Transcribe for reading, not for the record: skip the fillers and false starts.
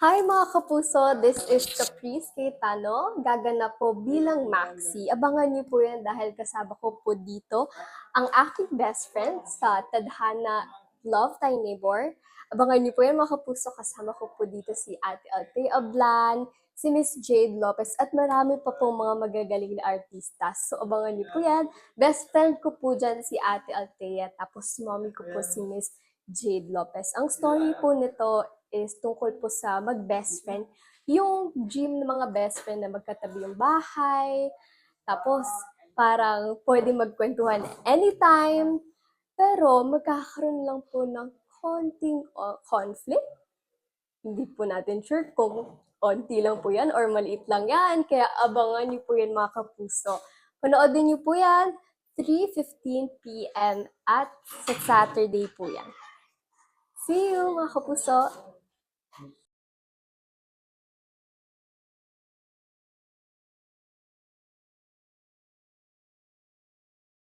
Hi mga kapuso, this is Caprice Cayetano, gaganap po bilang Maxi. Abangan niyo po yan dahil kasama ko po dito ang aking best friend sa Tadhana Love Thy Neighbor. Abangan niyo po yan mga kapuso, kasama ko po dito si Ate Althea Ablan, si Miss Jade Lopez at marami pa pong mga magagaling na artista. So abangan niyo po yan. Best friend ko po dyan si Ate Althea, tapos mommy ko po si Miss Jade Lopez. Ang story po nito is tungkol po sa mag-best friend. Yung dream ng mga best friend na magkatabi yung bahay, tapos parang pwede magkwentuhan anytime, pero magkakaroon lang po ng konting conflict. Hindi po natin sure kung konti lang po yan or maliit lang yan, kaya abangan niyo po yan mga kapuso. Panoodin niyo po yan 3:15 p.m. at sa Saturday po yan. See you mga kapuso!